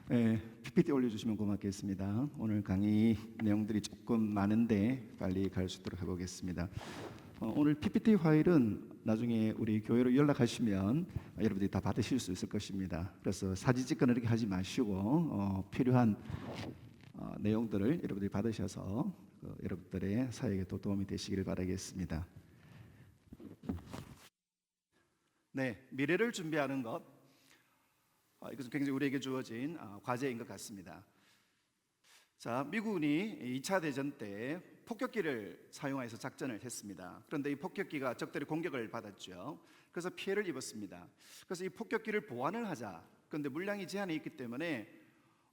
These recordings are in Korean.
PPT 올려주시면 고맙겠습니다. 오늘 강의 내용들이 조금 많은데 빨리 갈 수 있도록 해보겠습니다. 오늘 PPT 파일은 나중에 우리 교회로 연락하시면 여러분들이 다 받으실 수 있을 것입니다. 그래서 사진 찍거나 이렇게 하지 마시고 필요한 내용들을 여러분들이 받으셔서 여러분들의 사역에 또 도움이 되시기를 바라겠습니다. 네, 미래를 준비하는 것, 이것은 굉장히 우리에게 주어진 과제인 것 같습니다. 자, 미군이 2차 대전 때 폭격기를 사용해서 작전을 했습니다. 그런데 이 폭격기가 적들의 공격을 받았죠. 그래서 피해를 입었습니다. 그래서 이 폭격기를 보완을 하자. 그런데 물량이 제한이 있기 때문에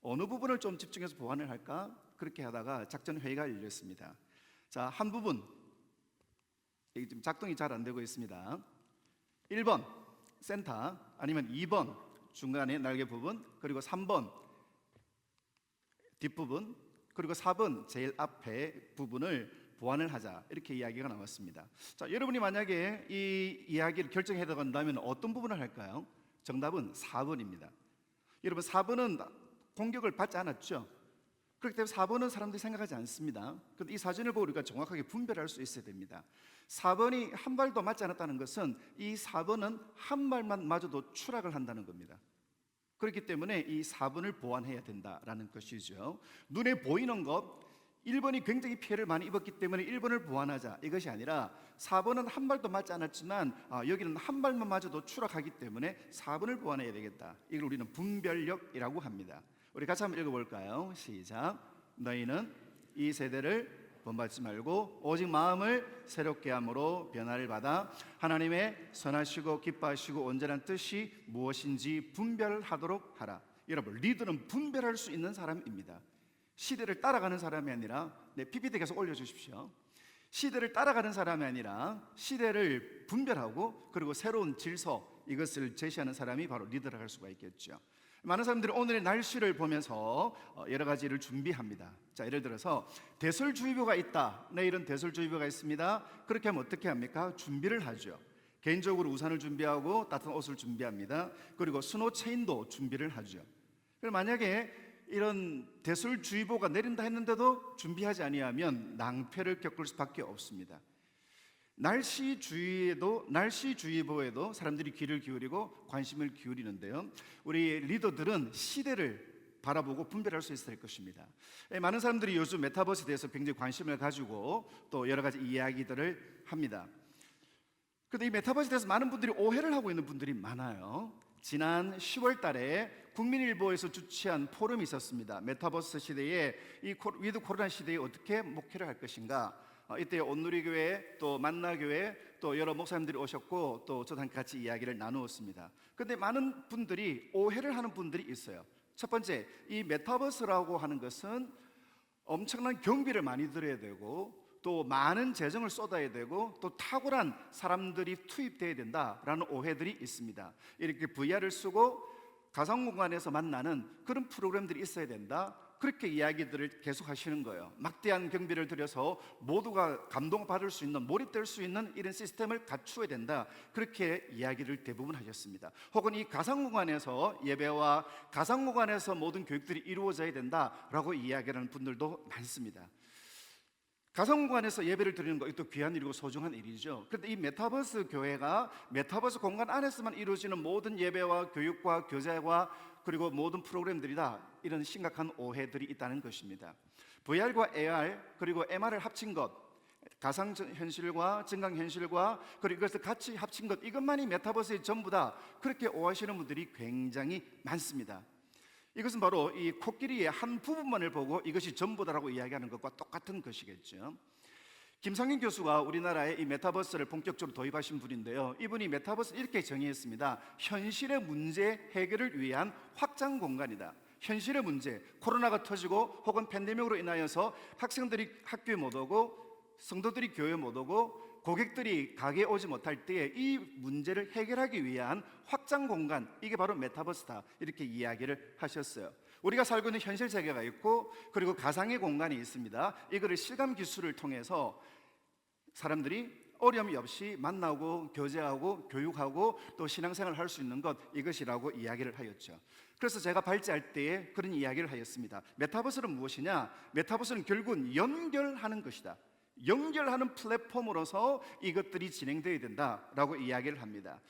어느 부분을 좀 집중해서 보완을 할까? 그렇게 하다가 작전 회의가 열렸습니다. 자, 한 부분, 이게 지금 작동이 잘 안 되고 있습니다. 1번 센터, 아니면 2번 중간에 날개 부분, 그리고 3번 뒷부분, 그리고 4번 제일 앞에 부분을 보완을 하자, 이렇게 이야기가 나왔습니다. 자, 여러분이 만약에 이 이야기를 결정해야 된다면 어떤 부분을 할까요? 정답은 4번입니다. 여러분, 4번은 공격을 받지 않았죠. 그렇기 때문에 4번은 사람들이 생각하지 않습니다. 그런데 이 사진을 보고 우리가 정확하게 분별할 수 있어야 됩니다. 4번이 한 발도 맞지 않았다는 것은 이 4번은 한 발만 맞아도 추락을 한다는 겁니다. 그렇기 때문에 이 4번을 보완해야 된다라는 것이죠. 눈에 보이는 것, 1번이 굉장히 피해를 많이 입었기 때문에 1번을 보완하자, 이것이 아니라 4번은 한 발도 맞지 않았지만 여기는 한 발만 맞아도 추락하기 때문에 4번을 보완해야 되겠다. 이걸 우리는 분별력이라고 합니다. 우리 같이 한번 읽어볼까요? 시작. 너희는 이 세대를 본받지 말고 오직 마음을 새롭게 함으로 변화를 받아 하나님의 선하시고 기뻐하시고 온전한 뜻이 무엇인지 분별하도록 하라. 여러분, 리더는 분별할 수 있는 사람입니다. 시대를 따라가는 사람이 아니라, PPT 계속 올려주십시오. 시대를 따라가는 사람이 아니라 시대를 분별하고 그리고 새로운 질서, 이것을 제시하는 사람이 바로 리더라고 할 수가 있겠죠. 많은 사람들이 오늘의 날씨를 보면서 여러 가지를 준비합니다. 자, 예를 들어서 대설주의보가 있다, 내일은 대설주의보가 있습니다. 그렇게 하면 어떻게 합니까? 준비를 하죠. 개인적으로 우산을 준비하고 따뜻한 옷을 준비합니다. 그리고 스노체인도 준비를 하죠. 그럼 만약에 이런 대설주의보가 내린다 했는데도 준비하지 아니하면 낭패를 겪을 수밖에 없습니다. 날씨주의보에도 사람들이 귀를 기울이고 관심을 기울이는데요, 우리 리더들은 시대를 바라보고 분별할 수 있어야 할 것입니다. 많은 사람들이 요즘 메타버스에 대해서 굉장히 관심을 가지고 또 여러 가지 이야기들을 합니다. 그런데 이 메타버스에 대해서 많은 분들이 오해를 하고 있는 분들이 많아요. 지난 10월 달에 국민일보에서 주최한 포럼이 있었습니다. 메타버스 시대에, 이 위드 코로나 시대에 어떻게 목회를 할 것인가. 이때 온누리교회, 또 만나교회, 또 여러 목사님들이 오셨고 또 저도 같이 이야기를 나누었습니다. 그런데 많은 분들이 오해를 하는 분들이 있어요. 첫 번째, 이 메타버스라고 하는 것은 엄청난 경비를 많이 들여야 되고 또 많은 재정을 쏟아야 되고 또 탁월한 사람들이 투입돼야 된다라는 오해들이 있습니다. 이렇게 VR을 쓰고 가상공간에서 만나는 그런 프로그램들이 있어야 된다, 그렇게 이야기들을 계속 하시는 거예요. 막대한 경비를 들여서 모두가 감동받을 수 있는, 몰입될 수 있는 이런 시스템을 갖추어야 된다, 그렇게 이야기를 대부분 하셨습니다. 혹은 이 가상공간에서 예배와 가상공간에서 모든 교육들이 이루어져야 된다라고 이야기하는 분들도 많습니다. 가상공간에서 예배를 드리는 거, 이것도 귀한 일이고 소중한 일이죠. 그런데 이 메타버스 교회가 메타버스 공간 안에서만 이루어지는 모든 예배와 교육과 교제와 그리고 모든 프로그램들이 다 이런 심각한 오해들이 있다는 것입니다. VR과 AR 그리고 MR을 합친 것, 가상현실과 증강현실과 그리고 이것을 같이 합친 것, 이것만이 메타버스의 전부다, 그렇게 오해하시는 분들이 굉장히 많습니다. 이것은 바로 이 코끼리의 한 부분만을 보고 이것이 전부다라고 이야기하는 것과 똑같은 것이겠죠. 김상균 교수가 우리나라에 이 메타버스를 본격적으로 도입하신 분인데요, 이분이 메타버스를 이렇게 정의했습니다. 현실의 문제 해결을 위한 확장 공간이다. 현실의 문제, 코로나가 터지고 혹은 팬데믹으로 인하여서 학생들이 학교에 못 오고 성도들이 교회에 못 오고 고객들이 가게에 오지 못할 때에 이 문제를 해결하기 위한 확장 공간, 이게 바로 메타버스다, 이렇게 이야기를 하셨어요. 우리가 살고 있는 현실 세계가 있고 그리고 가상의 공간이 있습니다. 이거를 실감 기술을 통해서 사람들이 어려움이 없이 만나고 교제하고 교육하고 또 신앙생활을 할 수 있는 것, 이것이라고 이야기를 하였죠. 그래서 제가 발제할 때에 그런 이야기를 하였습니다. 메타버스는 무엇이냐? 메타버스는 결국은 연결하는 것이다. 연결하는 플랫폼으로서 이것들이 진행되어야 된다라고 이야기를 합니다.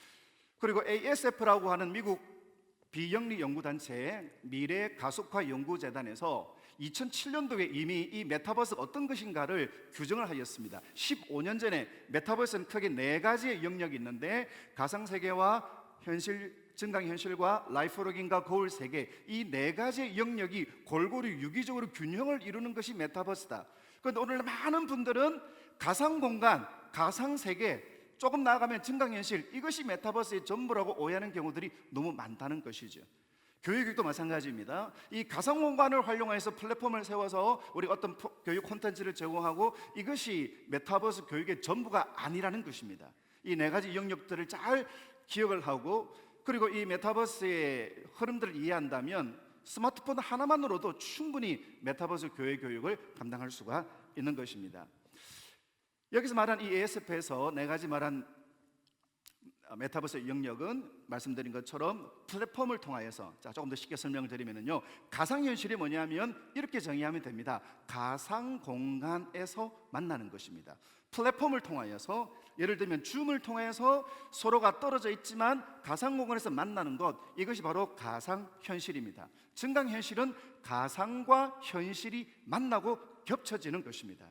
그리고 ASF라고 하는 미국 비영리 연구단체의 미래 가속화 연구재단에서 2007년도에 이미 이 메타버스가 어떤 것인가를 규정을 하였습니다. 15년 전에 메타버스는 크게 4가지의 영역이 있는데, 가상세계와 증강현실과 라이프로깅과 거울세계, 이 4가지의 영역이 골고루 유기적으로 균형을 이루는 것이 메타버스다. 그런데 오늘 많은 분들은 가상공간, 가상세계, 조금 나아가면 증강현실, 이것이 메타버스의 전부라고 오해하는 경우들이 너무 많다는 것이죠. 교육도 마찬가지입니다. 이 가상공간을 활용해서 플랫폼을 세워서 우리 어떤 교육 콘텐츠를 제공하고, 이것이 메타버스 교육의 전부가 아니라는 것입니다. 이 4가지 영역들을 잘 기억을 하고, 그리고 이 메타버스의 흐름들을 이해한다면 스마트폰 하나만으로도 충분히 메타버스 교육을 감당할 수가 있는 것입니다. 여기서 말한 이 ASF에서 4가지 말한 메타버스 영역은 말씀드린 것처럼 플랫폼을 통하여서, 조금 더 쉽게 설명을 드리면요, 가상현실이 뭐냐면 이렇게 정의하면 됩니다. 가상공간에서 만나는 것입니다. 플랫폼을 통하여서, 예를 들면 줌을 통해서 서로가 떨어져 있지만 가상공간에서 만나는 것, 이것이 바로 가상현실입니다. 증강현실은 가상과 현실이 만나고 겹쳐지는 것입니다.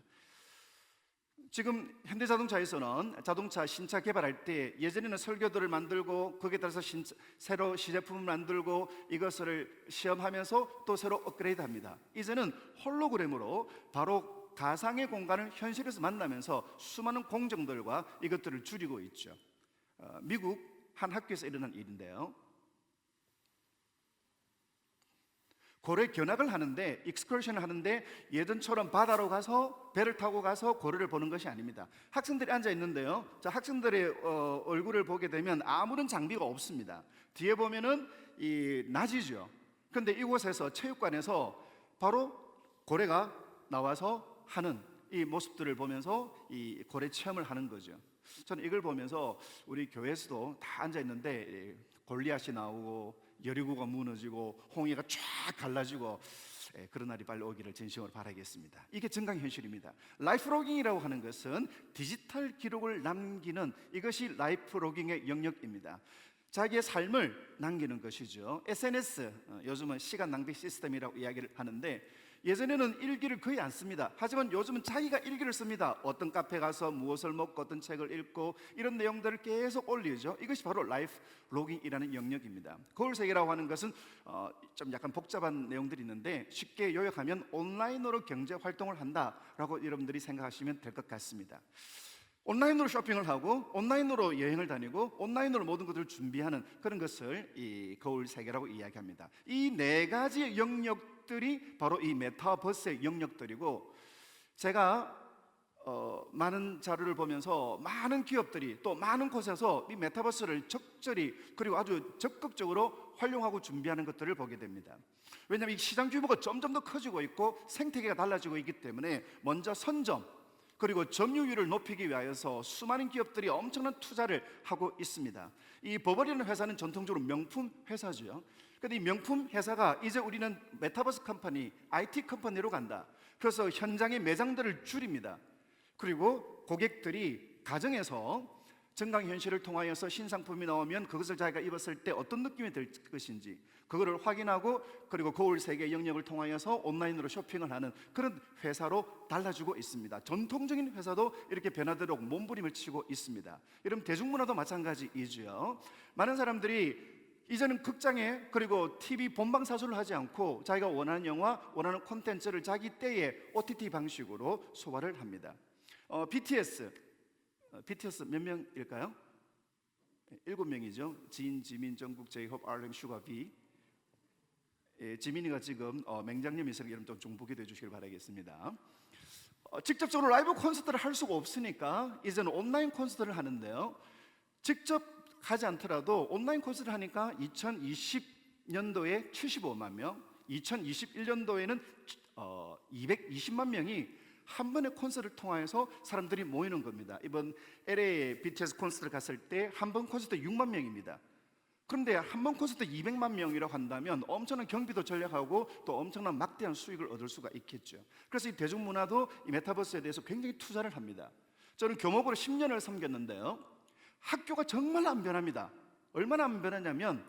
지금 현대자동차에서는 자동차 신차 개발할 때 예전에는 설계도를 만들고 거기에 따라서 새로 시제품을 만들고 이것을 시험하면서 또 새로 업그레이드합니다. 이제는 홀로그램으로 바로 가상의 공간을 현실에서 만나면서 수많은 공정들과 이것들을 줄이고 있죠. 미국 한 학교에서 일어난 일인데요, 고래 견학을 하는데, 익스커션을 하는데 예전처럼 바다로 가서 배를 타고 가서 고래를 보는 것이 아닙니다. 학생들이 앉아 있는데요, 학생들의 얼굴을 보게 되면 아무런 장비가 없습니다. 뒤에 보면은 이 낮이죠. 그런데 이곳에서 체육관에서 바로 고래가 나와서 하는 이 모습들을 보면서 이 고래 체험을 하는 거죠. 저는 이걸 보면서 우리 교회에서도 다 앉아 있는데 골리앗이 나오고 여리고가 무너지고 홍해가 쫙 갈라지고, 그런 날이 빨리 오기를 진심으로 바라겠습니다. 이게 증강현실입니다. 라이프로깅이라고 하는 것은 디지털 기록을 남기는, 이것이 라이프로깅의 영역입니다. 자기의 삶을 남기는 것이죠. SNS, 요즘은 시간 낭비 시스템이라고 이야기를 하는데, 예전에는 일기를 거의 안 씁니다. 하지만 요즘은 자기가 일기를 씁니다. 어떤 카페 가서 무엇을 먹고 어떤 책을 읽고, 이런 내용들을 계속 올리죠. 이것이 바로 라이프 로깅이라는 영역입니다. 거울세계라고 하는 것은 좀 약간 복잡한 내용들이 있는데, 쉽게 요약하면 온라인으로 경제 활동을 한다라고 여러분들이 생각하시면 될 것 같습니다. 온라인으로 쇼핑을 하고, 온라인으로 여행을 다니고, 온라인으로 모든 것들을 준비하는 그런 것을 이 거울세계라고 이야기합니다. 이 4가지 영역들이 바로 이 메타버스의 영역들이고, 제가 많은 자료를 보면서 많은 기업들이 또 많은 곳에서 이 메타버스를 적절히 그리고 아주 적극적으로 활용하고 준비하는 것들을 보게 됩니다. 왜냐하면 이 시장 규모가 점점 더 커지고 있고 생태계가 달라지고 있기 때문에 먼저 선점 그리고 점유율을 높이기 위하여서 수많은 기업들이 엄청난 투자를 하고 있습니다. 이 버버리라는 회사는 전통적으로 명품 회사죠. 그런데 이 명품 회사가 이제 우리는 메타버스 컴퍼니, IT 컴퍼니로 간다. 그래서 현장의 매장들을 줄입니다. 그리고 고객들이 가정에서 증강현실을 통하여서 신상품이 나오면 그것을 자기가 입었을 때 어떤 느낌이 들 것인지 그거를 확인하고, 그리고 거울세계 영역을 통하여서 온라인으로 쇼핑을 하는 그런 회사로 달라지고 있습니다. 전통적인 회사도 이렇게 변화되도록 몸부림을 치고 있습니다. 여러분, 대중문화도 마찬가지이죠. 많은 사람들이 이제는 극장에 그리고 TV 본방사수를 하지 않고 자기가 원하는 영화, 원하는 콘텐츠를 자기 때에 OTT 방식으로 소화를 합니다. BTS 몇 명일까요? 7명이죠. 진, 지민, 정국, 제이홉, RM, 슈가, B. 지민이가 지금 맹장염이 있으니 여러분 좀 보기도 해주시길 바라겠습니다. 직접적으로 라이브 콘서트를 할 수가 없으니까 이제는 온라인 콘서트를 하는데요, 직접 하지 않더라도 온라인 콘서트를 하니까 2020년도에 75만 명, 2021년도에는 220만 명이 한 번의 콘서트를 통하여서 사람들이 모이는 겁니다. 이번 LA BTS 콘서트를 갔을 때 한 번 콘서트 6만 명입니다. 그런데 한 번 콘서트 200만 명이라고 한다면 엄청난 경비도 전략하고 또 엄청난 막대한 수익을 얻을 수가 있겠죠. 그래서 이 대중문화도 이 메타버스에 대해서 굉장히 투자를 합니다. 저는 교목으로 10년을 섬겼는데요, 학교가 정말 안 변합니다. 얼마나 안 변하냐면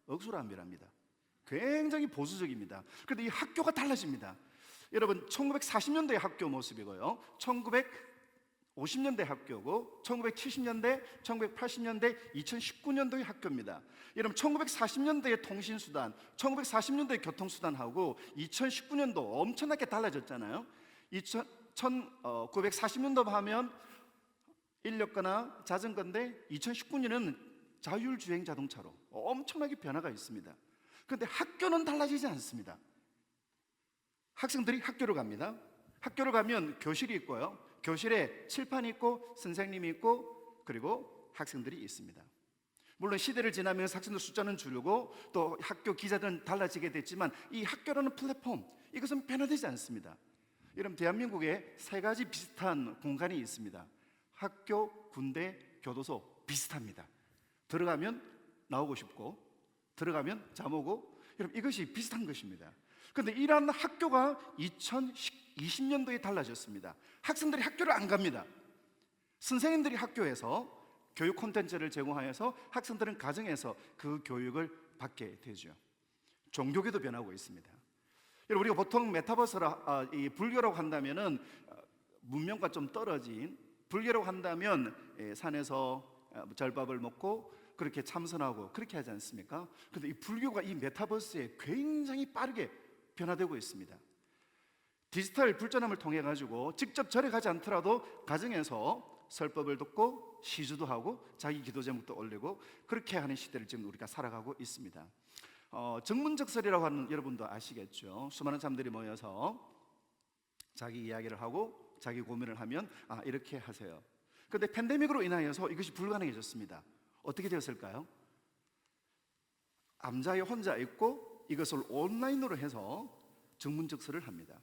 억수로 안 변합니다. 굉장히 보수적입니다. 그런데 이 학교가 달라집니다. 여러분, 1940년대 학교 모습이고요, 1950년대 학교고, 1970년대, 1980년대, 2019년도의 학교입니다. 여러분, 1940년대의 통신수단, 1940년대의 교통수단하고 2019년도 엄청나게 달라졌잖아요. 1940년도 하면 인력거나 자전거인데 2019년은 자율주행 자동차로 엄청나게 변화가 있습니다. 그런데 학교는 달라지지 않습니다. 학생들이 학교로 갑니다. 학교로 가면 교실이 있고요, 교실에 칠판이 있고 선생님이 있고 그리고 학생들이 있습니다. 물론 시대를 지나면서 학생들 숫자는 줄고 또 학교 기자들은 달라지게 됐지만 이 학교라는 플랫폼, 이것은 변화되지 않습니다. 여러분, 대한민국에 세 가지 비슷한 공간이 있습니다. 학교, 군대, 교도소 비슷합니다. 들어가면 나오고 싶고 들어가면 잠 오고, 여러분, 이것이 비슷한 것입니다. 그런데 이러한 학교가 2020년도에 달라졌습니다. 학생들이 학교를 안 갑니다. 선생님들이 학교에서 교육 콘텐츠를 제공하여서 학생들은 가정에서 그 교육을 받게 되죠. 종교계도 변하고 있습니다. 여러분, 우리가 보통 메타버스라 이 불교라고 한다면은 문명과 좀 떨어진, 불교라고 한다면 산에서 절밥을 먹고 그렇게 참선하고 그렇게 하지 않습니까? 그런데 이 불교가 이 메타버스에 굉장히 빠르게 변화되고 있습니다. 디지털 불전함을 통해 가지고 직접 절에 가지 않더라도 가정에서 설법을 듣고 시주도 하고 자기 기도 제목도 올리고 그렇게 하는 시대를 지금 우리가 살아가고 있습니다. 정문적설이라고 하는, 여러분도 아시겠죠? 수많은 사람들이 모여서 자기 이야기를 하고 자기 고민을 하면 이렇게 하세요. 그런데 팬데믹으로 인하여서 이것이 불가능해졌습니다. 어떻게 되었을까요? 암자에 혼자 있고 이것을 온라인으로 해서 정문적설을 합니다.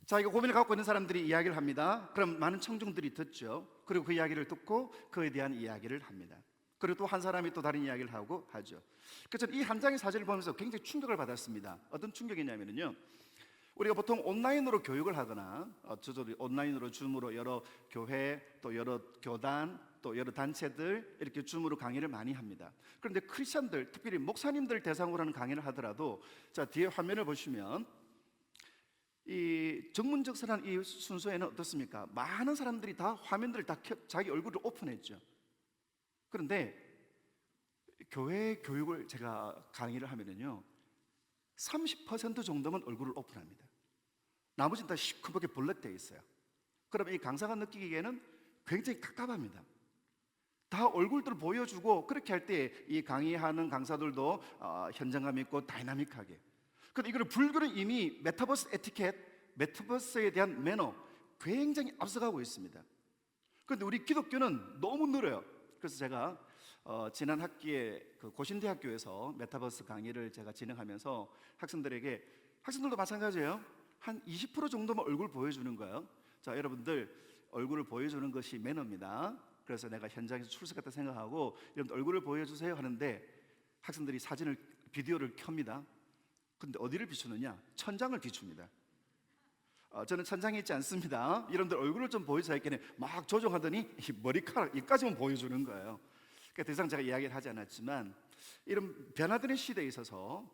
자기가 고민을 갖고 있는 사람들이 이야기를 합니다. 그럼 많은 청중들이 듣죠. 그리고 그 이야기를 듣고 그에 대한 이야기를 합니다. 그리고 또 한 사람이 또 다른 이야기를 하고 하죠. 그래서 이 한 장의 사진을 보면서 굉장히 충격을 받았습니다. 어떤 충격이냐면요, 우리가 보통 온라인으로 교육을 하거나 저도 온라인으로 줌으로 여러 교회 또 여러 교단 또 여러 단체들 이렇게 줌으로 강의를 많이 합니다. 그런데 크리스천들, 특별히 목사님들 대상으로 하는 강의를 하더라도, 자, 뒤에 화면을 보시면 이 정문적설한 이 순서에는 어떻습니까? 많은 사람들이 다 화면들을 다 자기 얼굴을 오픈했죠. 그런데 교회 교육을 제가 강의를 하면은요, 30% 정도만 얼굴을 오픈합니다. 나머지는 다 시커멓게 블랙되어 있어요. 그러면 이 강사가 느끼기에는 굉장히 갑갑합니다. 다 얼굴들을 보여주고 그렇게 할 때 이 강의하는 강사들도 현장감 있고 다이나믹하게. 그런데 이걸 불교는 이미 메타버스 에티켓, 메타버스에 대한 매너 굉장히 앞서가고 있습니다. 그런데 우리 기독교는 너무 느려요. 그래서 제가 지난 학기에 그 고신대학교에서 메타버스 강의를 제가 진행하면서 학생들도 마찬가지예요. 한 20% 정도만 얼굴 보여주는 거예요. 자, 여러분들, 얼굴을 보여주는 것이 매너입니다. 그래서 내가 현장에서 출석했다 생각하고 여러분들 얼굴을 보여주세요 하는데 학생들이 비디오를 켭니다. 근데 어디를 비추느냐? 천장을 비춥니다. 저는 천장에 있지 않습니다. 여러분들 얼굴을 좀 보여주세요 했더니 막 조종하더니 머리카락 이까지만 보여주는 거예요. 그러니까 더 이상 제가 이야기를 하지 않았지만, 이런 변화되는 시대에 있어서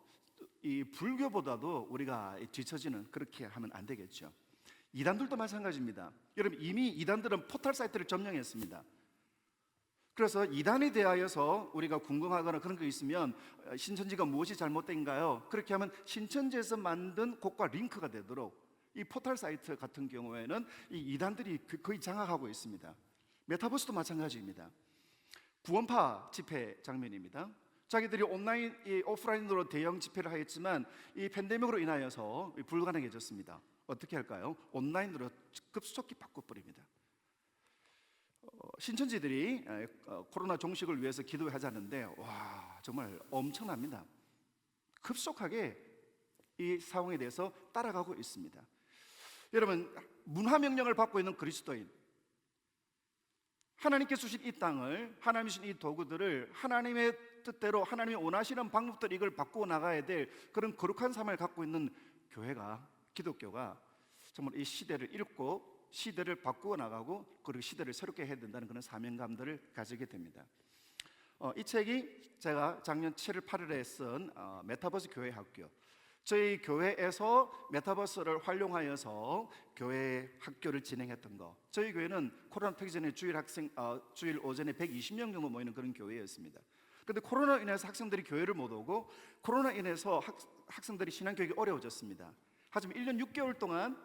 이 불교보다도 우리가 뒤처지는, 그렇게 하면 안 되겠죠. 이단들도 마찬가지입니다. 여러분, 이미 이단들은 포털 사이트를 점령했습니다. 그래서 이단에 대하여서 우리가 궁금하거나 그런 거 있으면 신천지가 무엇이 잘못된가요? 그렇게 하면 신천지에서 만든 곳과 링크가 되도록 이 포털 사이트 같은 경우에는 이 이단들이 거의 장악하고 있습니다. 메타버스도 마찬가지입니다. 구원파 집회 장면입니다. 자기들이 오프라인으로 대형 집회를 하였지만 이 팬데믹으로 인하여서 불가능해졌습니다. 어떻게 할까요? 온라인으로 급속히 바꿔버립니다. 신천지들이 코로나 종식을 위해서 기도하자는데 와, 정말 엄청납니다. 급속하게 이 상황에 대해서 따라가고 있습니다. 여러분, 문화명령을 받고 있는 그리스도인, 하나님께 주신 이 땅을, 하나님이 주신 이 도구들을 하나님의 뜻대로 하나님이 원하시는 방법대로 이걸 바꾸어 나가야 될 그런 거룩한 삶을 갖고 있는 교회가, 기독교가 정말 이 시대를 읽고 시대를 바꾸어 나가고 그리고 시대를 새롭게 해야 된다는 그런 사명감들을 가지게 됩니다. 이 책이 제가 작년 7월 8일에 쓴 메타버스 교회 학교, 저희 교회에서 메타버스를 활용하여서 교회 학교를 진행했던 거. 저희 교회는 코로나 터기 전에 주일 오전에 120명 정도 모이는 그런 교회였습니다. 그런데 코로나 인해서 학생들이 교회를 못 오고 코로나 인해서 학생들이 신앙교육이 어려워졌습니다. 하지만 1년 6개월 동안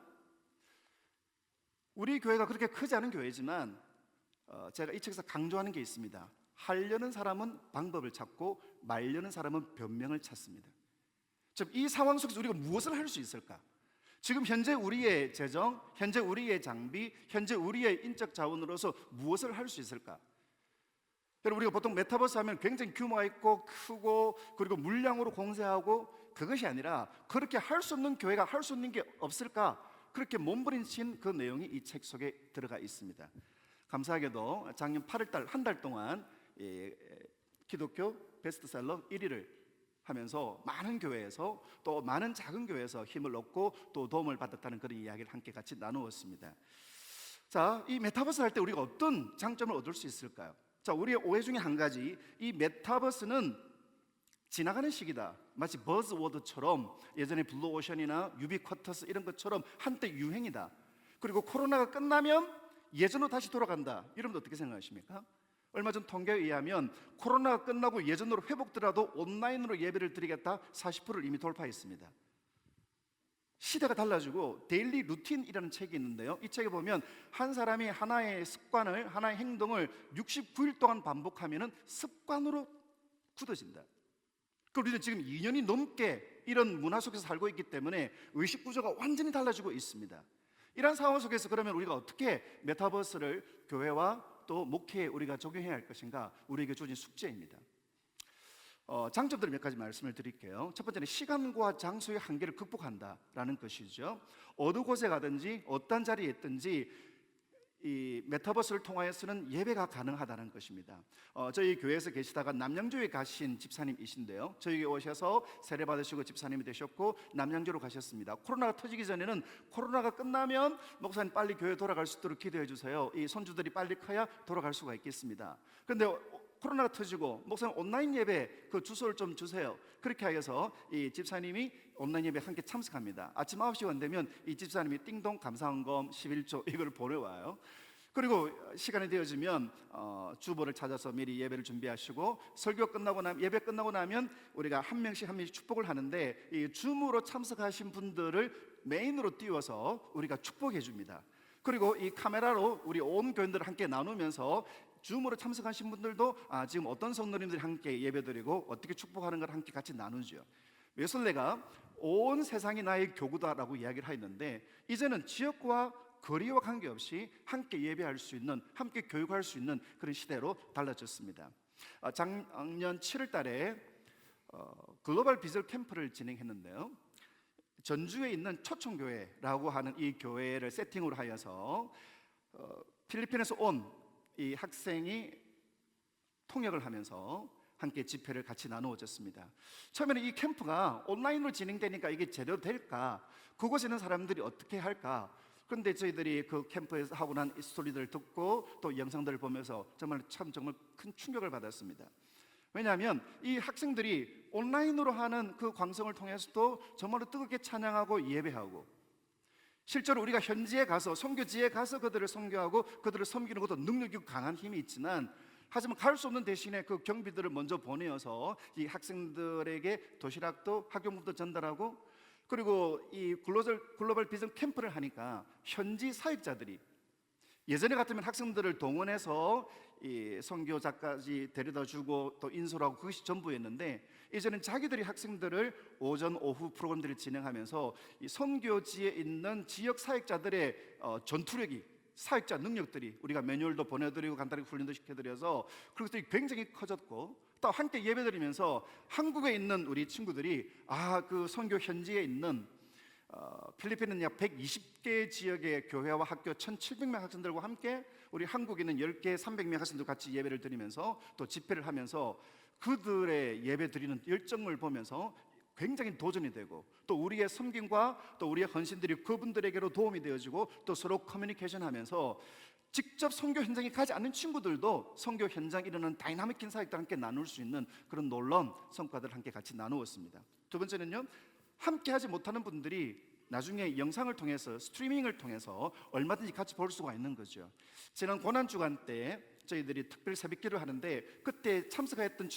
우리 교회가 그렇게 크지 않은 교회지만 제가 이 책에서 강조하는 게 있습니다. 하려는 사람은 방법을 찾고 말려는 사람은 변명을 찾습니다. 이 상황 속에서 우리가 무엇을 할 수 있을까? 지금 현재 우리의 재정, 현재 우리의 장비, 현재 우리의 인적 자원으로서 무엇을 할 수 있을까? 여러분, 우리가 보통 메타버스 하면 굉장히 규모가 있고 크고 그리고 물량으로 공세하고, 그것이 아니라 그렇게 할 수 없는 교회가 할 수 있는 게 없을까? 그렇게 몸부림친 그 내용이 이 책 속에 들어가 있습니다. 감사하게도 작년 8월달 한 달 동안 기독교 베스트셀러 1위를 하면서 많은 교회에서 또 많은 작은 교회에서 힘을 얻고 또 도움을 받았다는 그런 이야기를 함께 같이 나누었습니다. 자, 이 메타버스 할 때 우리가 어떤 장점을 얻을 수 있을까요? 자, 우리의 오해 중에 한 가지, 이 메타버스는 지나가는 시기다, 마치 버즈워드처럼 예전에 블루오션이나 유비쿼터스 이런 것처럼 한때 유행이다, 그리고 코로나가 끝나면 예전으로 다시 돌아간다. 여러분 어떻게 생각하십니까? 얼마 전 통계에 의하면 코로나가 끝나고 예전으로 회복되더라도 온라인으로 예배를 드리겠다 40%를 이미 돌파했습니다. 시대가 달라지고 데일리 루틴이라는 책이 있는데요, 이 책에 보면 한 사람이 하나의 습관을, 하나의 행동을 69일 동안 반복하면 습관으로 굳어진다. 그리고 우리는 지금 2년이 넘게 이런 문화 속에서 살고 있기 때문에 의식 구조가 완전히 달라지고 있습니다. 이런 상황 속에서 그러면 우리가 어떻게 메타버스를 교회와 또 목회에 우리가 적용해야 할 것인가, 우리에게 주어진 숙제입니다. 장점들 몇 가지 말씀을 드릴게요. 첫 번째는 시간과 장소의 한계를 극복한다라는 것이죠. 어느 곳에 가든지 어떤 자리에 있든지 이 메타버스를 통하여서는 예배가 가능하다는 것입니다. 저희 교회에서 계시다가 남양주에 가신 집사님이신데요, 저희에게 오셔서 세례 받으시고 집사님이 되셨고 남양주로 가셨습니다. 코로나가 터지기 전에는 코로나가 끝나면 목사님 빨리 교회 돌아갈 수 있도록 기도해 주세요, 이 손주들이 빨리 커야 돌아갈 수가 있겠습니다. 그런데 코로나가 터지고 목사님 온라인 예배 그 주소를 좀 주세요. 그렇게 하여서 이 집사님이 온라인 예배 함께 참석합니다. 아침 9시가 되면 이 집사님이 띵동 감사헌금 11조 이걸 보내와요. 그리고 시간이 되어지면 주보를 찾아서 미리 예배를 준비하시고, 설교 끝나고 나면, 예배 끝나고 나면 우리가 한 명씩 축복을 하는데, 이 줌으로 참석하신 분들을 메인으로 띄워서 우리가 축복해 줍니다. 그리고 이 카메라로 우리 온 교인들을 함께 나누면서 줌으로 참석하신 분들도 지금 어떤 성도님들이 함께 예배드리고 어떻게 축복하는 걸 함께 같이 나누죠. 웨슬레가 온 세상이 나의 교구다라고 이야기를 하였는데, 이제는 지역과 거리와 관계없이 함께 예배할 수 있는, 함께 교육할 수 있는 그런 시대로 달라졌습니다. 작년 7월 달에 글로벌 비전 캠프를 진행했는데요, 전주에 있는 초청교회라고 하는 이 교회를 세팅으로 하여서 필리핀에서 온 이 학생이 통역을 하면서 함께 집회를 같이 나누어졌습니다. 처음에는 이 캠프가 온라인으로 진행되니까 이게 제대로 될까, 그곳에 있는 사람들이 어떻게 할까. 그런데 저희들이 그 캠프에서 하고 난 스토리들을 듣고 또 영상들을 보면서 정말 큰 충격을 받았습니다. 왜냐하면 이 학생들이 온라인으로 하는 그 광성을 통해서도 정말로 뜨겁게 찬양하고 예배하고, 실제로 우리가 현지에 가서 선교지에 가서 그들을 선교하고 그들을 섬기는 것도 능력이 강한 힘이 있지만, 하지만 갈 수 없는 대신에 그 경비들을 먼저 보내어서 이 학생들에게 도시락도 학용품도 전달하고, 그리고 이 글로벌 비전 캠프를 하니까 현지 사역자들이, 예전에 같으면 학생들을 동원해서 이 선교자까지 데려다주고 또 인솔하고 그것이 전부였는데, 이제는 자기들이 학생들을 오전 오후 프로그램들을 진행하면서 이 선교지에 있는 지역 사역자들의 전투력이, 사역자 능력들이 우리가 매뉴얼도 보내드리고 간단하게 훈련도 시켜드려서 그것들이 굉장히 커졌고, 또 함께 예배드리면서 한국에 있는 우리 친구들이 그 선교 현지에 있는 필리핀은 약 120개 지역의 교회와 학교 1,700명 학생들과 함께 우리 한국인은 10개 300명 학생들 같이 예배를 드리면서 또 집회를 하면서 그들의 예배 드리는 열정을 보면서 굉장히 도전이 되고 또 우리의 섬김과 또 우리의 헌신들이 그분들에게로 도움이 되어지고 또 서로 커뮤니케이션 하면서 직접 선교 현장에 가지 않는 친구들도 선교 현장에 일어나는 다이나믹 인사역과 함께 나눌 수 있는 그런 놀라운 성과들을 함께 같이 나누었습니다. 두 번째는요, 함께 하지 못하는 분들이 나중에 영상을 통해서 스트리밍을 통해서 얼마든지 같이 볼 수가 있는 거죠. 지난 고난주간 때 저희들이 특별 새벽기를 하는데 그때 참석했던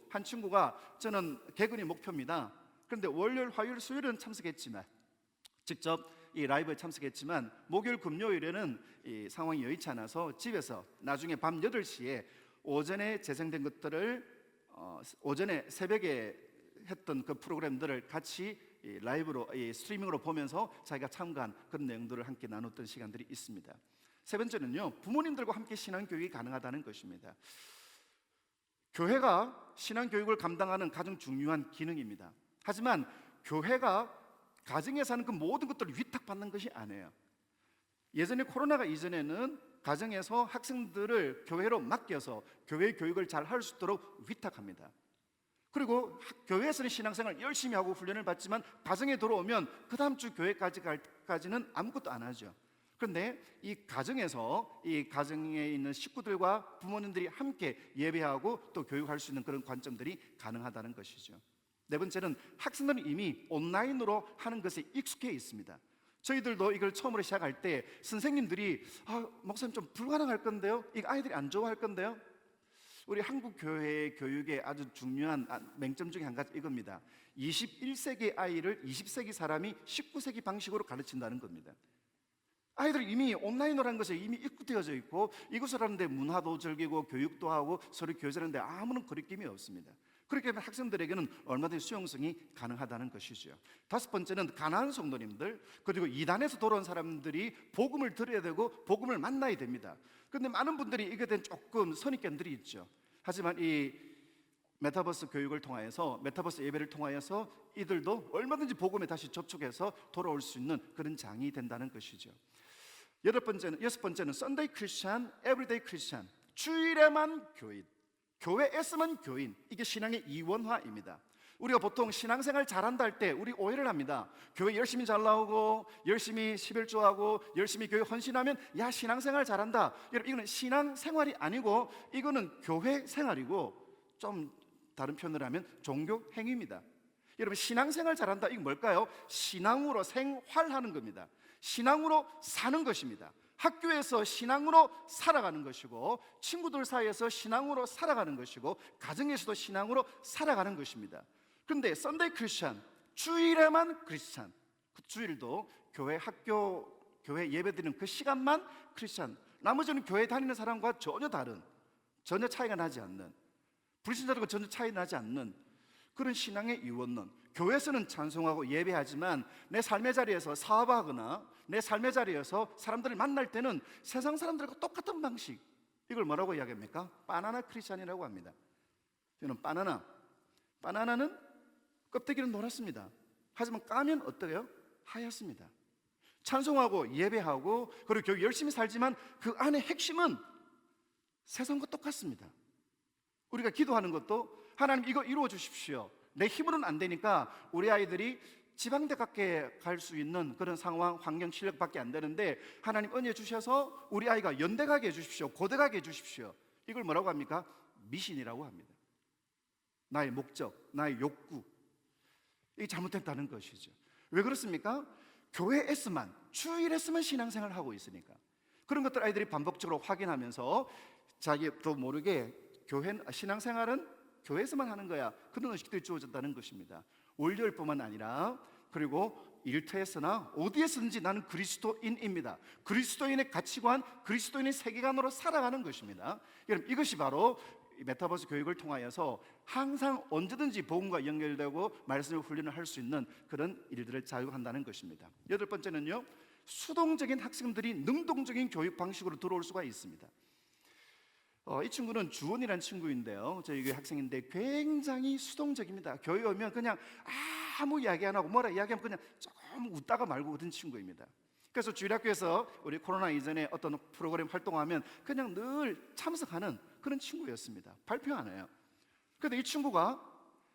한 친구가 저는 개근이 목표입니다. 그런데 월요일, 화요일, 수요일은 참석했지만 직접 이 라이브에 참석했지만 목요일, 금요일에는 이 상황이 여의치 않아서 집에서 나중에 밤 8시에 오전에 재생된 것들을 오전에 새벽에 했던 그 프로그램들을 같이 라이브로 스트리밍으로 보면서 자기가 참가한 그런 내용들을 함께 나눴던 시간들이 있습니다. 세 번째는요, 부모님들과 함께 신앙교육이 가능하다는 것입니다. 교회가 신앙교육을 감당하는 가장 중요한 기능입니다. 하지만 교회가 가정에서 하는 그 모든 것들을 위탁받는 것이 아니에요. 예전에 코로나가 이전에는 가정에서 학생들을 교회로 맡겨서 교회 교육을 잘 할 수 있도록 위탁합니다. 그리고 교회에서는 신앙생활 열심히 하고 훈련을 받지만 가정에 들어오면 그 다음 주 교회까지 갈까지는 아무것도 안 하죠. 그런데 이 가정에서 이 가정에 있는 식구들과 부모님들이 함께 예배하고 또 교육할 수 있는 그런 관점들이 가능하다는 것이죠. 네 번째는 학생들은 이미 온라인으로 하는 것에 익숙해 있습니다. 저희들도 이걸 처음으로 시작할 때 선생님들이 목사님 좀 불가능할 건데요, 이거 아이들이 안 좋아할 건데요. 우리 한국 교회의 교육의 아주 중요한 맹점 중에 한 가지 이겁니다. 21세기 아이를 20세기 사람이 19세기 방식으로 가르친다는 겁니다. 아이들이 이미 온라인으로 하는 것에 이미 익숙되어져 있고 이것을 하는데 문화도 즐기고 교육도 하고 서로 교제하는데 아무런 거리낌이 없습니다. 그렇게 하면 학생들에게는 얼마든지 수용성이 가능하다는 것이죠. 다섯 번째는 가난한 성도님들 그리고 이단에서 돌아온 사람들이 복음을 들어야 되고 복음을 만나야 됩니다. 그런데 많은 분들이 이게 된 조금 선입견들이 있죠. 하지만 이 메타버스 교육을 통하여서 메타버스 예배를 통하여서 이들도 얼마든지 복음에 다시 접촉해서 돌아올 수 있는 그런 장이 된다는 것이죠. 여섯 번째는 썬데이 크리스찬, 에브리데이 크리스찬, 주일에만 교인, 교회에서만 교인. 이게 신앙의 이원화입니다. 우리가 보통 신앙생활 잘한다 할 때 우리 오해를 합니다. 교회 열심히 잘 나오고 열심히 11조하고 열심히 교회 헌신하면 야 신앙생활 잘한다. 여러분 이거는 신앙생활이 아니고 이거는 교회 생활이고 좀 다른 표현을 하면 종교 행위입니다. 여러분 신앙생활 잘한다 이게 뭘까요? 신앙으로 생활하는 겁니다. 신앙으로 사는 것입니다. 학교에서 신앙으로 살아가는 것이고 친구들 사이에서 신앙으로 살아가는 것이고 가정에서도 신앙으로 살아가는 것입니다. 그런데 썬데이 크리스찬, 주일에만 크리스찬, 그 주일도 교회 학교 교회 예배드리는 그 시간만 크리스찬, 나머지는 교회 다니는 사람과 전혀 차이가 나지 않는, 불신자들과 전혀 차이 나지 않는 그런 신앙의 이원론. 교회에서는 찬송하고 예배하지만 내 삶의 자리에서 사업하거나 내 삶의 자리에서 사람들을 만날 때는 세상 사람들과 똑같은 방식, 이걸 뭐라고 이야기합니까? 바나나 크리스찬이라고 합니다. 저는 바나나는 껍데기는 노랗습니다. 하지만 까면 어때요? 하얗습니다. 찬송하고 예배하고 그리고 교회 열심히 살지만 그 안에 핵심은 세상과 똑같습니다. 우리가 기도하는 것도 하나님 이거 이루어 주십시오. 내 힘으로는 안 되니까 우리 아이들이 지방대 가게 갈 수 있는 그런 상황, 환경, 실력밖에 안 되는데 하나님 은혜 주셔서 우리 아이가 연대 가게 해주십시오. 고대 가게 해주십시오. 이걸 뭐라고 합니까? 미신이라고 합니다. 나의 목적, 나의 욕구, 이게 잘못됐다는 것이죠. 왜 그렇습니까? 교회에서만, 주일에서만 신앙생활을 하고 있으니까. 그런 것들 아이들이 반복적으로 확인하면서 자기도 모르게 신앙생활은 교회에서만 하는 거야, 그런 의식들이 주어졌다는 것입니다. 월요일뿐만 아니라 그리고 일터에서나 어디에서든지 나는 그리스도인입니다. 그리스도인의 가치관, 그리스도인의 세계관으로 살아가는 것입니다. 여러분 이것이 바로 메타버스 교육을 통하여서 항상 언제든지 복음과 연결되고 말씀을 훈련을 할 수 있는 그런 일들을 자유한다는 것입니다. 여덟 번째는요, 수동적인 학생들이 능동적인 교육 방식으로 들어올 수가 있습니다. 이 친구는 주원이라는 친구인데요, 저희 교회 학생인데 굉장히 수동적입니다. 교회 오면 그냥 아무 이야기 안 하고 뭐라 이야기하면 그냥 조금 웃다가 말고 그런 친구입니다. 그래서 주일학교에서 우리 코로나 이전에 어떤 프로그램 활동하면 그냥 늘 참석하는 그런 친구였습니다. 발표 안 해요. 근데 이 친구가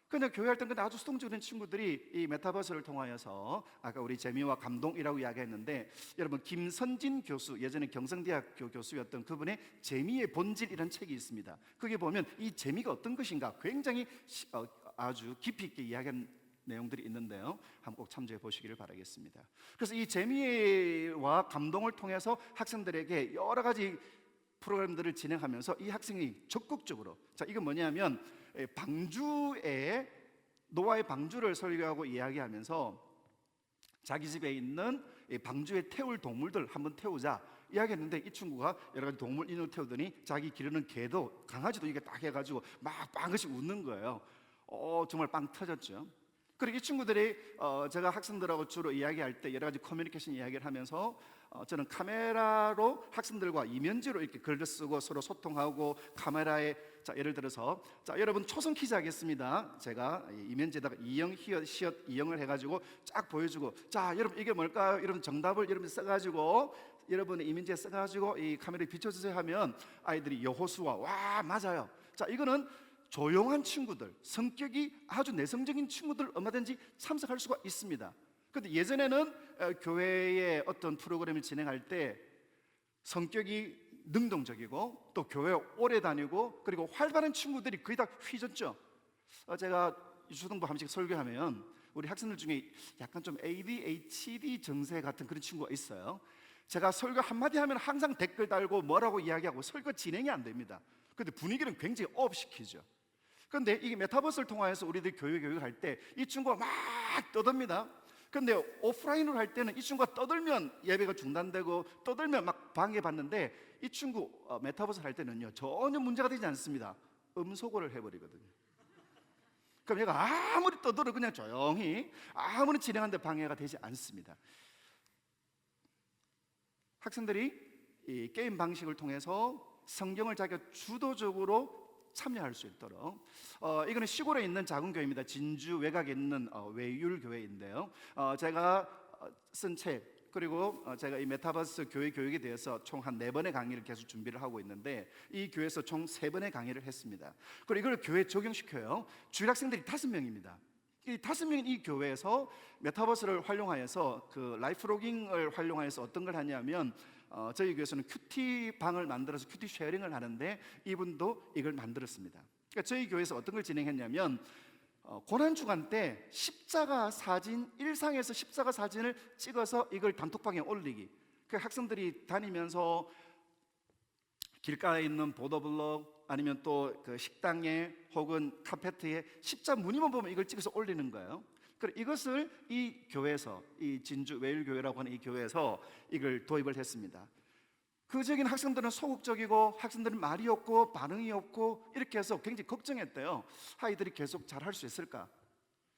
그냥 교회 할 때 아주 수동적인 친구들이 이 메타버스를 통하여서 아까 우리 재미와 감동이라고 이야기했는데, 여러분 김선진 교수, 예전에 경성대학교 교수였던 그분의 재미의 본질이라는 책이 있습니다. 거기에 보면 이 재미가 어떤 것인가 굉장히 아주 깊이 있게 이야기한 내용들이 있는데요, 한번 꼭 참조해 보시기를 바라겠습니다. 그래서 이 재미와 감동을 통해서 학생들에게 여러 가지 프로그램들을 진행하면서 이 학생이 적극적으로, 자 이건 뭐냐면 방주에 노아의 방주를 설교하고 이야기하면서 자기 집에 있는 방주에 태울 동물들 한번 태우자 이야기했는데, 이 친구가 여러 가지 동물 인을 태우더니 자기 기르는 개도 강아지도 이게 딱 해가지고 막 빵긋이 웃는 거예요. 정말 빵 터졌죠. 그리고 이 친구들이 제가 학생들하고 주로 이야기할 때 여러 가지 커뮤니케이션 이야기를 하면서 저는 카메라로 학생들과 이면지로 이렇게 글을 쓰고 서로 소통하고, 카메라에 자 예를 들어서 자 여러분 초성 퀴즈 하겠습니다. 제가 이면지에다가 이영 히읗 시옷 이영을 해가지고 쫙 보여주고, 자 여러분 이게 뭘까요? 여러분 정답을 여러분 써가지고 여러분의 이면지에 써가지고 이 카메라에 비춰주세요 하면 아이들이 여호수아 와 맞아요. 자 이거는 조용한 친구들, 성격이 아주 내성적인 친구들 얼마든지 참석할 수가 있습니다. 그런데 예전에는 교회의 어떤 프로그램을 진행할 때 성격이 능동적이고 또 교회 오래 다니고 그리고 활발한 친구들이 거의 다 휘졌죠. 제가 유초등부 한 번씩 설교하면 우리 학생들 중에 약간 좀 ADHD 증세 같은 그런 친구가 있어요. 제가 설교 한마디 하면 항상 댓글 달고 뭐라고 이야기하고 설교 진행이 안 됩니다. 그런데 분위기는 굉장히 업시키죠. 그런데 이 메타버스를 통해서 우리들 교육할 때 이 친구가 막 떠듭니다. 그런데 오프라인으로 할 때는 이 친구가 떠들면 예배가 중단되고 떠들면 막 방해받는데, 이 친구 메타버스를 할 때는요 전혀 문제가 되지 않습니다. 음소거를 해버리거든요. 그럼 얘가 아무리 떠들어도 그냥 조용히 아무리 진행하는데 방해가 되지 않습니다. 학생들이 이 게임 방식을 통해서 성경을 자기가 주도적으로 참여할 수 있도록, 이거는 시골에 있는 작은 교회입니다. 진주 외곽에 있는 외율교회인데요, 제가 쓴 책, 그리고 제가 이 메타버스 교회 교육에 대해서 총 한 4번의 강의를 계속 준비를 하고 있는데, 이 교회에서 총 3번의 강의를 했습니다. 그리고 이걸 교회에 적용시켜요. 주일 학생들이 5명입니다. 이 5명인 이 교회에서 메타버스를 활용하여서 그 라이프로깅을 활용하여서 어떤 걸 하냐면, 저희 교회에서는 큐티 방을 만들어서 큐티 쉐어링을 하는데 이분도 이걸 만들었습니다. 그러니까 저희 교회에서 어떤 걸 진행했냐면, 고난주간 때 십자가 사진, 일상에서 십자가 사진을 찍어서 이걸 단톡방에 올리기. 그 학생들이 다니면서 길가에 있는 보도블록 아니면 또 그 식당에 혹은 카페트에 십자 무늬만 보면 이걸 찍어서 올리는 거예요. 그래서 이것을 이 교회에서, 이 진주 외율교회라고 하는 이 교회에서 이걸 도입을 했습니다. 그적인 학생들은 소극적이고 학생들은 말이 없고 반응이 없고 이렇게 해서 굉장히 걱정했대요. 아이들이 계속 잘할 수 있을까?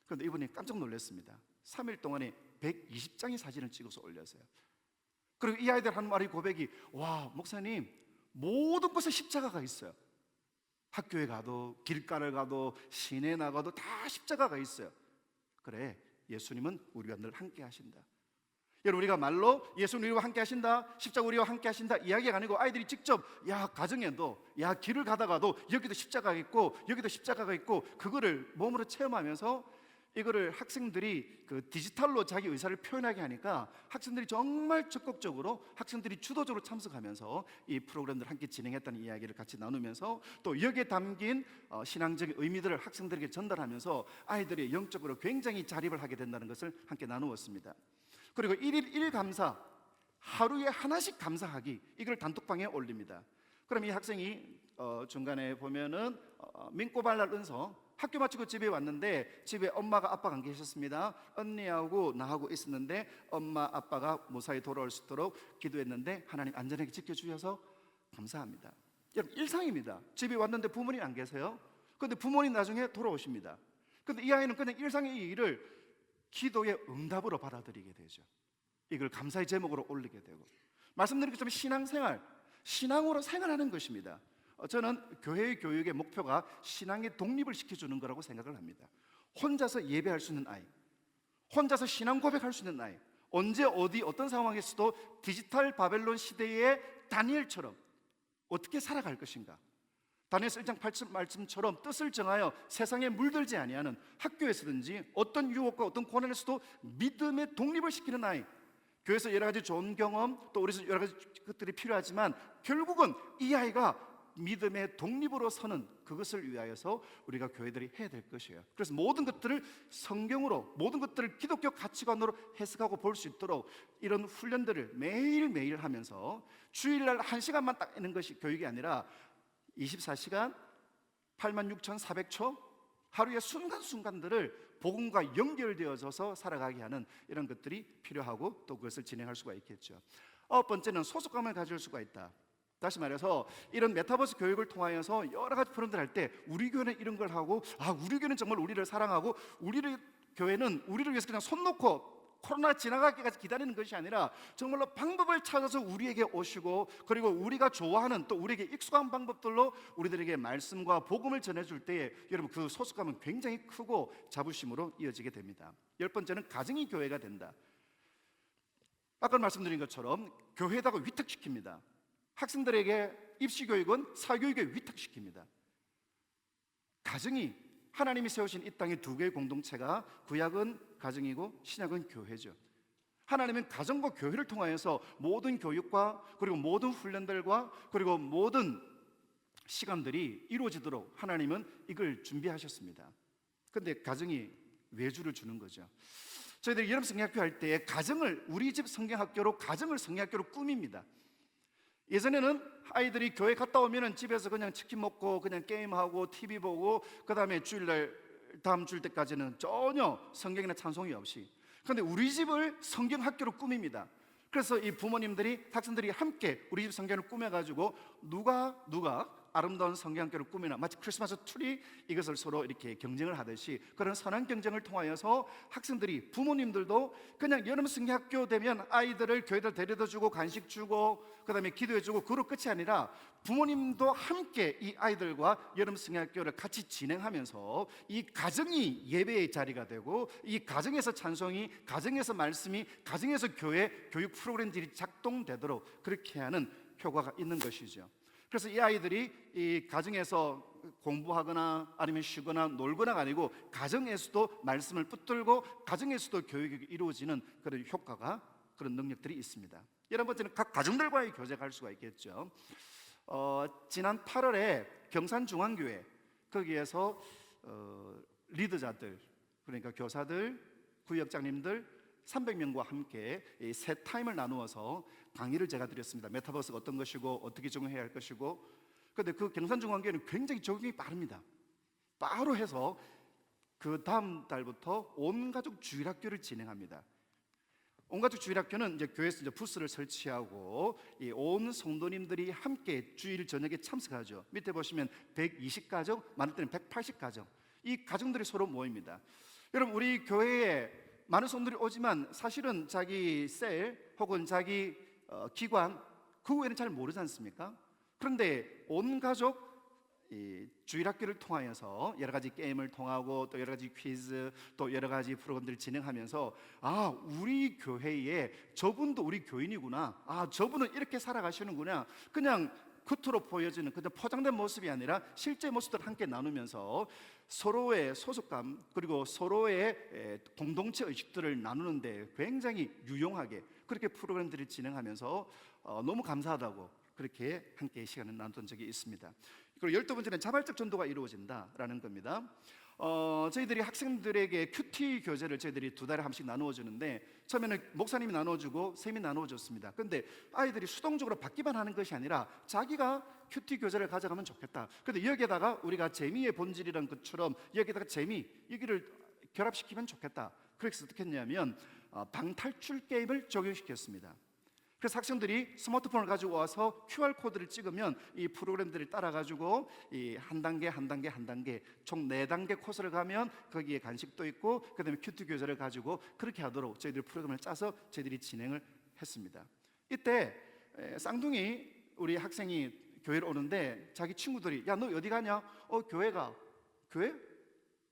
그런데 이분이 깜짝 놀랐습니다. 3일 동안에 120장의 사진을 찍어서 올렸어요. 그리고 이 아이들 한 말이 고백이, 와 목사님 모든 곳에 십자가가 있어요. 학교에 가도 길가를 가도 시내 나가도 다 십자가가 있어요. 그래, 예수님은 우리와 늘 함께 하신다. 여러분, 우리가 말로 예수님 우리와 함께 하신다, 십자가 우리와 함께 하신다 이야기가 아니고, 아이들이 직접 가정에도 길을 가다가도 여기도 십자가가 있고 여기도 십자가가 있고 그거를 몸으로 체험하면서 이거를 학생들이 그 디지털로 자기 의사를 표현하게 하니까 학생들이 정말 적극적으로, 학생들이 주도적으로 참석하면서 이 프로그램들을 함께 진행했다는 이야기를 같이 나누면서, 또 여기에 담긴 신앙적인 의미들을 학생들에게 전달하면서 아이들이 영적으로 굉장히 자립을 하게 된다는 것을 함께 나누었습니다. 그리고 1일 1감사, 하루에 하나씩 감사하기, 이걸 단톡방에 올립니다. 그럼 이 학생이 중간에 보면은 민꼬발랄 은서, 학교 마치고 집에 왔는데 집에 엄마가 아빠가 안 계셨습니다. 언니하고 나하고 있었는데 엄마 아빠가 무사히 돌아올 수 있도록 기도했는데 하나님 안전하게 지켜주셔서 감사합니다. 여러분, 일상입니다. 집에 왔는데 부모님 안 계세요. 그런데 부모님 나중에 돌아오십니다. 그런데 이 아이는 그냥 일상의 이 일을 기도의 응답으로 받아들이게 되죠. 이걸 감사의 제목으로 올리게 되고, 말씀드린 것처럼 신앙생활, 신앙으로 생활하는 것입니다. 저는 교회의 교육의 목표가 신앙의 독립을 시켜주는 거라고 생각을 합니다. 혼자서 예배할 수 있는 아이, 혼자서 신앙 고백할 수 있는 나이, 언제 어디 어떤 상황에서도 디지털 바벨론 시대의 다니엘처럼 어떻게 살아갈 것인가. 다니엘서 1장 8절 말씀처럼 뜻을 정하여 세상에 물들지 아니하는, 학교에서든지 어떤 유혹과 어떤 고난에서도 믿음의 독립을 시키는 아이. 교회에서 여러 가지 좋은 경험, 또 우리에서 여러 가지 것들이 필요하지만 결국은 이 아이가 믿음의 독립으로 서는 그것을 위하여서 우리가 교회들이 해야 될 것이에요. 그래서 모든 것들을 성경으로, 모든 것들을 기독교 가치관으로 해석하고 볼 수 있도록 이런 훈련들을 매일매일 하면서 주일날 1시간만 딱 있는 것이 교육이 아니라 24시간 86,400초 하루의 순간순간들을 복음과 연결되어져서 살아가게 하는 이런 것들이 필요하고 또 그것을 진행할 수가 있겠죠. 9번째는 소속감을 가질 수가 있다. 다시 말해서 이런 메타버스 교육을 통하여서 여러 가지 프로그램들 할 때 우리 교회는 이런 걸 하고, 우리 교회는 정말 우리를 사랑하고, 우리 교회는 우리를 위해서 그냥 손 놓고 코로나 지나가기까지 기다리는 것이 아니라 정말로 방법을 찾아서 우리에게 오시고, 그리고 우리가 좋아하는 또 우리에게 익숙한 방법들로 우리들에게 말씀과 복음을 전해줄 때에 여러분 그 소속감은 굉장히 크고 자부심으로 이어지게 됩니다. 10번째는 가정이 교회가 된다. 아까 말씀드린 것처럼 교회에다가 위탁시킵니다. 학생들에게 입시교육은 사교육에 위탁시킵니다. 가정이, 하나님이 세우신 이 땅의 두 개의 공동체가 구약은 가정이고 신약은 교회죠. 하나님은 가정과 교회를 통하여서 모든 교육과 그리고 모든 훈련들과 그리고 모든 시간들이 이루어지도록 하나님은 이걸 준비하셨습니다. 그런데 가정이 외주를 주는 거죠. 저희들이 여름 성경학교 할 때 가정을, 우리 집 성경학교로 가정을 성경학교로 꾸밉니다. 예전에는 아이들이 교회 갔다 오면은 집에서 그냥 치킨 먹고 그냥 게임하고 TV 보고 그 다음에 주일날 다음 주일 때까지는 전혀 성경이나 찬송이 없이. 그런데 우리 집을 성경학교로 꾸밉니다. 그래서 이 부모님들이, 학생들이 함께 우리 집 성경을 꾸며가지고 누가 아름다운 성경학교를 꾸미나, 마치 크리스마스 트리, 이것을 서로 이렇게 경쟁을 하듯이 그런 선한 경쟁을 통하여서 학생들이, 부모님들도 그냥 여름 성경학교 되면 아이들을 교회들 데려다 주고 간식 주고 그 다음에 기도해 주고 그로 끝이 아니라 부모님도 함께 이 아이들과 여름 성경학교를 같이 진행하면서 이 가정이 예배의 자리가 되고, 이 가정에서 찬송이, 가정에서 말씀이, 가정에서 교회 교육 프로그램들이 작동되도록 그렇게 하는 효과가 있는 것이죠. 그래서 이 아이들이 이 가정에서 공부하거나 아니면 쉬거나 놀거나가 아니고 가정에서도 말씀을 붙들고 가정에서도 교육이 이루어지는 그런 효과가, 그런 능력들이 있습니다. 11번째는 각 가정들과의 교제가 할 수가 있겠죠. 지난 8월에 경산중앙교회 거기에서 리더자들, 그러니까 교사들, 구역장님들 300명과 함께 세 타임을 나누어서 강의를 제가 드렸습니다. 메타버스가 어떤 것이고 어떻게 적용해야 할 것이고. 그런데 그 경산중앙교회는 굉장히 적용이 빠릅니다. 바로 해서 그 다음 달부터 온가족 주일학교를 진행합니다. 온가족 주일학교는 이제 교회에서 이제 부스를 설치하고 이 온 성도님들이 함께 주일 저녁에 참석하죠. 밑에 보시면 120가정, 많을 때는 180가정, 이 가정들이 서로 모입니다. 여러분, 우리 교회에 많은 성도들이 오지만 사실은 자기 셀 혹은 자기 기관 그 외에는 잘 모르지 않습니까? 그런데 온 가족 주일학교를 통하여서 여러 가지 게임을 통하고 또 여러 가지 퀴즈, 또 여러 가지 프로그램들을 진행하면서 우리 교회에 저분도 우리 교인이구나, 저분은 이렇게 살아가시는구나, 그냥 겉으로 보여지는 그냥 포장된 모습이 아니라 실제 모습들을 함께 나누면서 서로의 소속감 그리고 서로의 공동체 의식들을 나누는데 굉장히 유용하게 그렇게 프로그램들을 진행하면서 너무 감사하다고 그렇게 함께 시간을 나눴던 적이 있습니다. 그리고 12번째는 자발적 전도가 이루어진다라는 겁니다. 저희들이 학생들에게 큐티 교재를 저희들이 2달에 한 번씩 나누어 주는데, 처음에는 목사님이 나눠주고 쌤이 나누어 줬습니다. 그런데 아이들이 수동적으로 받기만 하는 것이 아니라 자기가 큐티 교재를 가져가면 좋겠다. 그런데 여기에다가 우리가 재미의 본질이란 것처럼 여기에다가 재미, 여기를 결합시키면 좋겠다. 그래서 어떻게 했냐면 방탈출 게임을 적용시켰습니다. 그래서 학생들이 스마트폰을 가지고 와서 QR코드를 찍으면 이 프로그램들을 따라가지고 이 한 단계 한 단계 한 단계 총 4단계 코스를 가면 거기에 간식도 있고 그 다음에 큐티 교재를 가지고 그렇게 하도록 저희들이 프로그램을 짜서 저희들이 진행을 했습니다. 이때 쌍둥이 우리 학생이 교회를 오는데 자기 친구들이 야, 너 어디 가냐? 교회 가. 교회?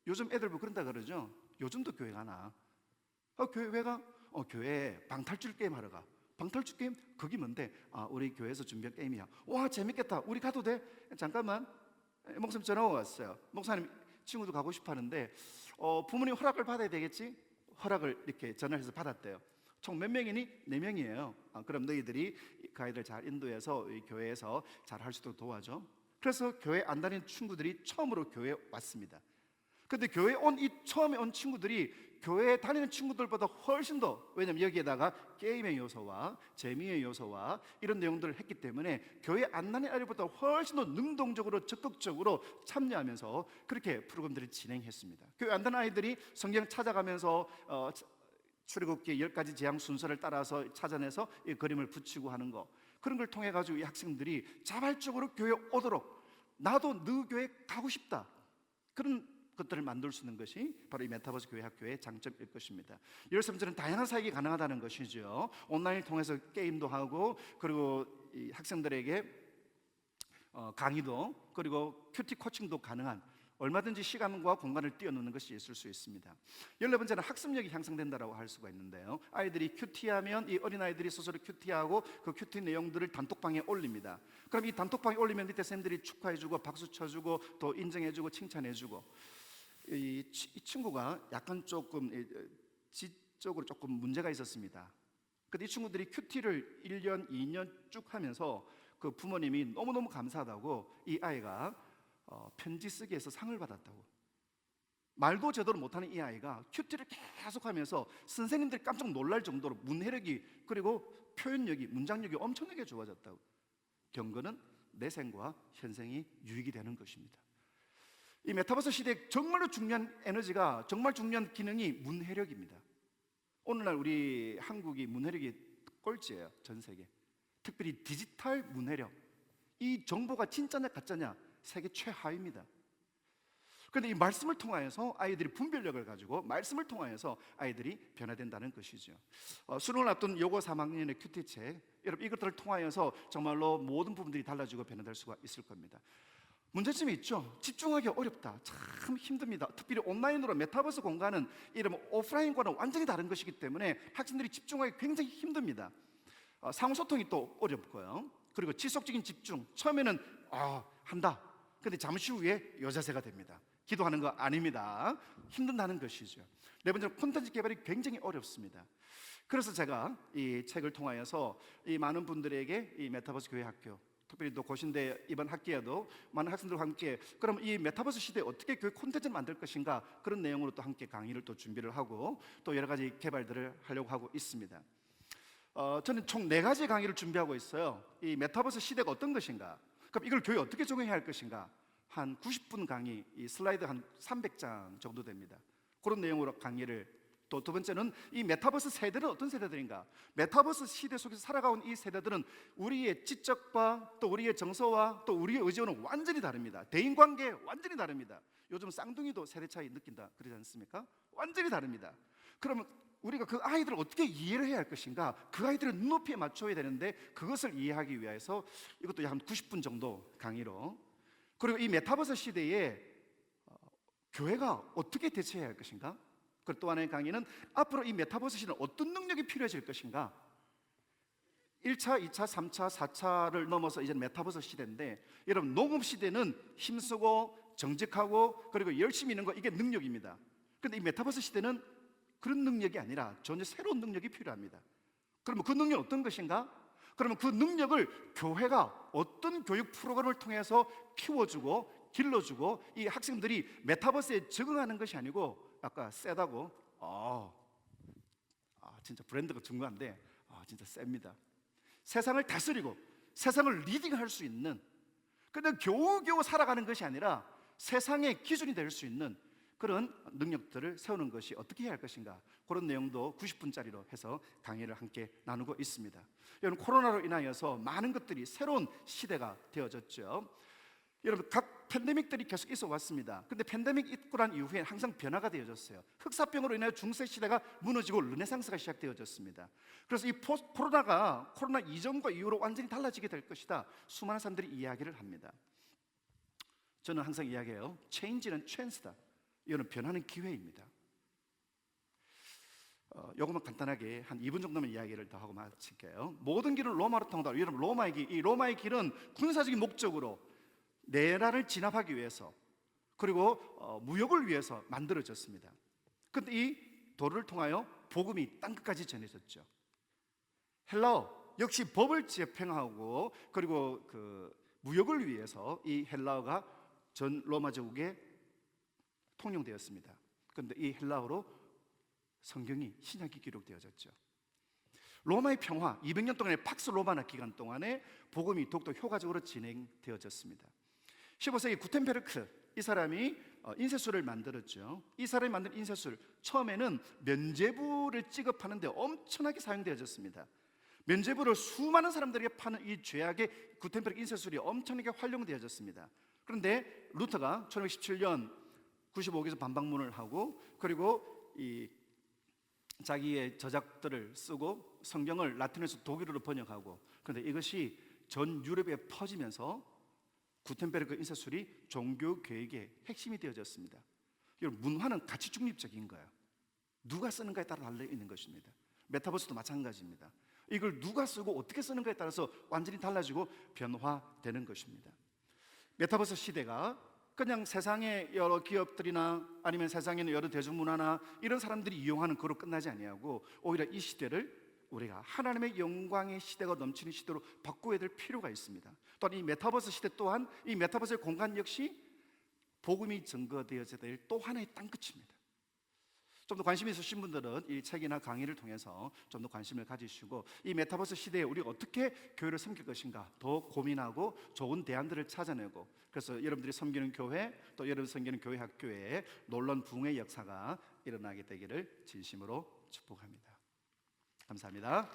요즘 애들 뭐 그런다 그러죠. 요즘도 교회 가나? 교회 왜 가? 교회 방탈출 게임 하러 가. 방탈출 게임? 그게 뭔데? 우리 교회에서 준비한 게임이야. 와, 재밌겠다. 우리 가도 돼? 잠깐만. 목사님 전화가 왔어요. 목사님, 친구도 가고 싶어 하는데 부모님 허락을 받아야 되겠지? 허락을 이렇게 전화해서 받았대요. 총 몇 명이니? 4명이에요. 그럼 너희들이 그 아이들 잘 인도해서 이 교회에서 잘 할 수 있도록 도와줘. 그래서 교회 안 다니는 친구들이 처음으로 교회에 왔습니다. 근데 교회에 처음에 온 친구들이 교회에 다니는 친구들보다 훨씬 더, 왜냐면 여기에다가 게임의 요소와 재미의 요소와 이런 내용들을 했기 때문에 교회 안 다니는 아이들보다 훨씬 더 능동적으로 적극적으로 참여하면서 그렇게 프로그램들을 진행했습니다. 교회 안 다니는 아이들이 성경 찾아가면서 출애굽기 10가지 재앙 순서를 따라서 찾아내서 이 그림을 붙이고 하는 거, 그런 걸 통해 가지고 이 학생들이 자발적으로 교회에 오도록, 나도 너 교회 가고 싶다, 그런 것들을 만들 수 있는 것이 바로 이 메타버스 교회 학교의 장점일 것입니다. 이로써 저는 다양한 사역이 가능하다는 것이죠. 온라인을 통해서 게임도 하고, 그리고 이 학생들에게 강의도, 그리고 큐티 코칭도 가능한, 얼마든지 시간과 공간을 뛰어넘는 것이 있을 수 있습니다. 14번째는 학습력이 향상된다고 할 수가 있는데요, 아이들이 큐티하면 이 어린아이들이 스스로 큐티하고 그 큐티 내용들을 단톡방에 올립니다. 그럼 이 단톡방에 올리면 밑에 쌤들이 축하해주고 박수 쳐주고 또 인정해주고 칭찬해주고, 이 친구가 약간 조금 지적으로 조금 문제가 있었습니다. 근데 이 친구들이 큐티를 1년, 2년 쭉 하면서 그 부모님이 너무너무 감사하다고 이 아이가 편지 쓰기에서 상을 받았다고. 말도 제대로 못하는 이 아이가 큐티를 계속하면서 선생님들이 깜짝 놀랄 정도로 문해력이, 그리고 표현력이, 문장력이 엄청나게 좋아졌다고. 경건은 내생과 현생이 유익이 되는 것입니다. 이 메타버스 시대에 정말로 중요한 에너지가, 정말 중요한 기능이 문해력입니다. 오늘날 우리 한국이 문해력이 꼴찌예요, 전 세계. 특별히 디지털 문해력, 이 정보가 진짜냐 가짜냐 세계 최하위입니다. 그런데 이 말씀을 통하여서 아이들이 분별력을 가지고, 말씀을 통하여서 아이들이 변화된다는 것이죠. 수능을 앞둔 요고 3학년의 큐티책, 여러분 이것들을 통하여서 정말로 모든 부분들이 달라지고 변화될 수가 있을 겁니다. 문제점이 있죠. 집중하기 어렵다, 참 힘듭니다. 특별히 온라인으로 메타버스 공간은 이런 오프라인과는 완전히 다른 것이기 때문에 학생들이 집중하기 굉장히 힘듭니다. 상호소통이 또 어렵고요. 그리고 지속적인 집중, 처음에는 한다, 근데 잠시 후에 여자세가 됩니다. 기도하는 거 아닙니다. 힘든다는 것이죠. 네 번째로 콘텐츠 개발이 굉장히 어렵습니다. 그래서 제가 이 책을 통하여서 이 많은 분들에게 이 메타버스 교회 학교, 특별히 또 고신대 이번 학기에도 많은 학생들과 함께, 그럼 이 메타버스 시대에 어떻게 교회 콘텐츠를 만들 것인가, 그런 내용으로 또 함께 강의를 또 준비를 하고 또 여러 가지 개발들을 하려고 하고 있습니다. 저는 총 4가지 강의를 준비하고 있어요. 이 메타버스 시대가 어떤 것인가, 그럼 이걸 교회에 어떻게 적용해야 할 것인가, 한 90분 강의, 이 슬라이드 한 300장 정도 됩니다. 그런 내용으로 강의를, 또 두 번째는 이 메타버스 세대는 어떤 세대들인가, 메타버스 시대 속에서 살아가온 이 세대들은 우리의 지적과 또 우리의 정서와 또 우리의 의지와는 완전히 다릅니다. 대인관계 완전히 다릅니다. 요즘 쌍둥이도 세대 차이 느낀다 그러지 않습니까? 완전히 다릅니다. 그러면 우리가 그 아이들을 어떻게 이해를 해야 할 것인가, 그 아이들의 눈높이에 맞춰야 되는데 그것을 이해하기 위해서 이것도 한 90분 정도 강의로, 그리고 이 메타버스 시대에 교회가 어떻게 대처해야 할 것인가, 그리고 또 하나의 강의는 앞으로 이 메타버스 시대는 어떤 능력이 필요해질 것인가. 1차, 2차, 3차, 4차를 넘어서 이제 메타버스 시대인데, 여러분 농업 시대는 힘쓰고 정직하고 그리고 열심히 있는 거, 이게 능력입니다. 그런데 이 메타버스 시대는 그런 능력이 아니라 전혀 새로운 능력이 필요합니다. 그러면 그 능력은 어떤 것인가? 그러면 그 능력을 교회가 어떤 교육 프로그램을 통해서 키워주고 길러주고, 이 학생들이 메타버스에 적응하는 것이 아니고, 아까 세다고, 진짜 브랜드가 중요한데 진짜 셉니다. 세상을 다스리고 세상을 리딩할 수 있는, 그냥 겨우겨우 살아가는 것이 아니라 세상의 기준이 될 수 있는 그런 능력들을 세우는 것이 어떻게 해야 할 것인가, 그런 내용도 90분짜리로 해서 강의를 함께 나누고 있습니다. 여러분, 코로나로 인하여서 많은 것들이 새로운 시대가 되어졌죠. 여러분, 각 팬데믹들이 계속 있어 왔습니다. 근데 팬데믹 있고 난 이후에 항상 변화가 되어졌어요. 흑사병으로 인하여 중세 시대가 무너지고 르네상스가 시작되어졌습니다. 그래서 이 코로나 이전과 이후로 완전히 달라지게 될 것이다, 수많은 사람들이 이야기를 합니다. 저는 항상 이야기해요. 체인지는 찬스다. 이거는 변하는 기회입니다. 요것만 간단하게 한 2분 정도만 이야기를 더 하고 마칠게요. 모든 길은 로마로 통한다. 여러분, 이 로마의 길은 군사적인 목적으로 내란을 진압하기 위해서, 그리고 무역을 위해서 만들어졌습니다. 그런데 이 도로를 통하여 복음이 땅 끝까지 전해졌죠. 헬라어 역시 법을 집행하고, 그리고 그 무역을 위해서 이 헬라어가 전 로마 제국에 통용되었습니다. 그런데 이 헬라어로 성경이 신약이 기록되어졌죠. 로마의 평화, 200년 동안의 팍스 로마나 기간 동안에 복음이 더욱더 효과적으로 진행되어졌습니다. 15세기 구텐베르크, 이 사람이 인쇄술을 만들었죠. 이 사람이 만든 인쇄술, 처음에는 면죄부를 지급하는데 엄청나게 사용되어졌습니다. 면죄부를 수많은 사람들에게 파는 이 죄악의 구텐베르크 인쇄술이 엄청나게 활용되어졌습니다. 그런데 루터가 1517년 95기에서 반박문을 하고, 그리고 이 자기의 저작들을 쓰고 성경을 라틴에서 독일어로 번역하고, 그런데 이것이 전 유럽에 퍼지면서 구텐베르크 인쇄술이 종교 교육의 핵심이 되어졌습니다. 여러분, 문화는 가치 중립적인 거예요. 누가 쓰는가에 따라 달려 있는 것입니다. 메타버스도 마찬가지입니다. 이걸 누가 쓰고 어떻게 쓰는가에 따라서 완전히 달라지고 변화되는 것입니다. 메타버스 시대가 그냥 세상의 여러 기업들이나 아니면 세상에 있는 여러 대중문화나 이런 사람들이 이용하는 거로 끝나지 아니하고, 오히려 이 시대를 우리가 하나님의 영광의 시대가 넘치는 시대로 바꾸어야 될 필요가 있습니다. 또한 이 메타버스 시대 또한, 이 메타버스의 공간 역시 복음이 증거되어져야 될 또 하나의 땅끝입니다. 좀 더 관심이 있으신 분들은 이 책이나 강의를 통해서 좀 더 관심을 가지시고, 이 메타버스 시대에 우리가 어떻게 교회를 섬길 것인가 더 고민하고 좋은 대안들을 찾아내고, 그래서 여러분들이 섬기는 교회, 또 여러분 섬기는 교회 학교에 놀라운 부흥의 역사가 일어나게 되기를 진심으로 축복합니다. 감사합니다.